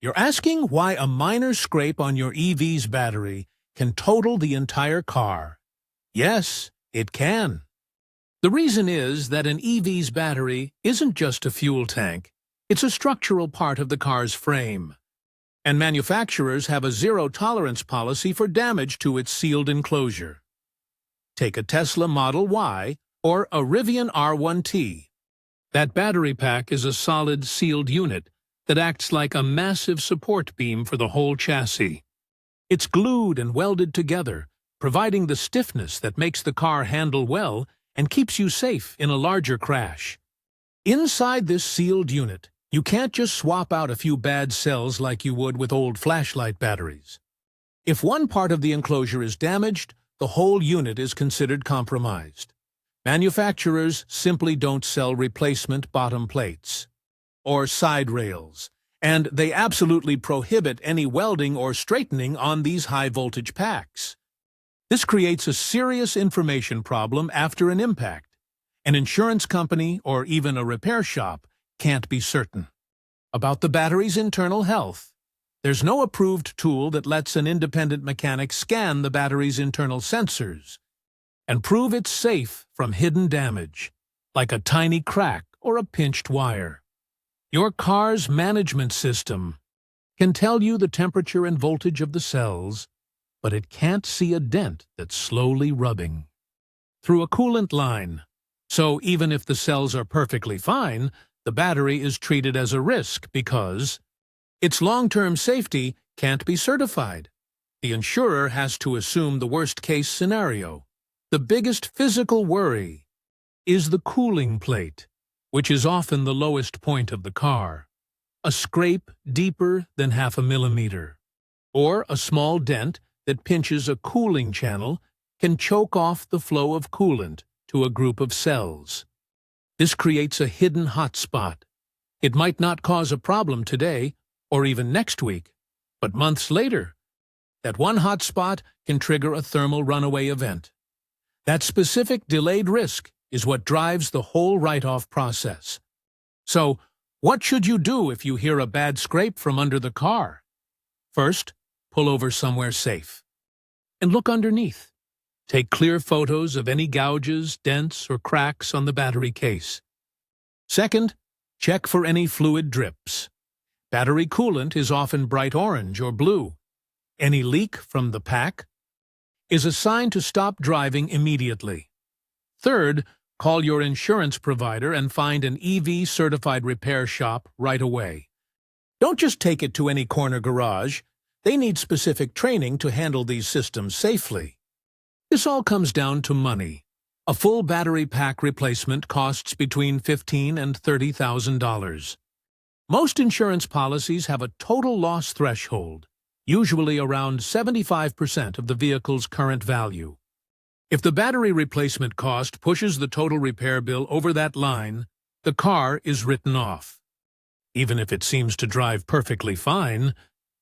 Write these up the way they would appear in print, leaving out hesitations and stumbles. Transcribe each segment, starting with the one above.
You're asking why a minor scrape on your EV's battery can total the entire car. Yes, it can. The reason is that an EV's battery isn't just a fuel tank. It's a structural part of the car's frame. And manufacturers have a zero-tolerance policy for damage to its sealed enclosure. Take a Tesla Model Y or a Rivian R1T. That battery pack is a solid, sealed unit that acts like a massive support beam for the whole chassis. It's glued and welded together, providing the stiffness that makes the car handle well and keeps you safe in a larger crash. Inside this sealed unit, you can't just swap out a few bad cells like you would with old flashlight batteries. If one part of the enclosure is damaged, the whole unit is considered compromised. Manufacturers simply don't sell replacement bottom plates or side rails, and they absolutely prohibit any welding or straightening on these high-voltage packs. This creates a serious information problem after an impact. An insurance company or even a repair shop can't be certain about the battery's internal health. There's no approved tool that lets an independent mechanic scan the battery's internal sensors and prove it's safe from hidden damage, like a tiny crack or a pinched wire. Your car's management system can tell you the temperature and voltage of the cells, but it can't see a dent that's slowly rubbing through a coolant line. So even if the cells are perfectly fine, the battery is treated as a risk because its long-term safety can't be certified. The insurer has to assume the worst-case scenario. The biggest physical worry is the cooling plate, which is often the lowest point of the car. A scrape deeper than 0.5 millimeter, or a small dent that pinches a cooling channel can choke off the flow of coolant to a group of cells. This creates a hidden hotspot. It might not cause a problem today or even next week, but months later, that one hotspot can trigger a thermal runaway event. That specific delayed risk is what drives the whole write-off process. So, what should you do if you hear a bad scrape from under the car? First, pull over somewhere safe and look underneath. Take clear photos of any gouges, dents, or cracks on the battery case. Second, check for any fluid drips. Battery coolant is often bright orange or blue. Any leak from the pack is a sign to stop driving immediately. Third, call your insurance provider and find an EV-certified repair shop right away. Don't just take it to any corner garage. They need specific training to handle these systems safely. This all comes down to money. A full battery pack replacement costs between $15,000 and $30,000. Most insurance policies have a total loss threshold, usually around 75% of the vehicle's current value. If the battery replacement cost pushes the total repair bill over that line, the car is written off. Even if it seems to drive perfectly fine,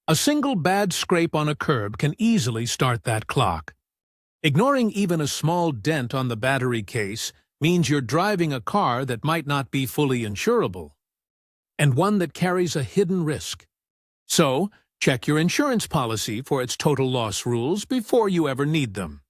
a single bad scrape on a curb can easily start that clock. Ignoring even a small dent on the battery case means you're driving a car that might not be fully insurable, and one that carries a hidden risk. So, check your insurance policy for its total loss rules before you ever need them.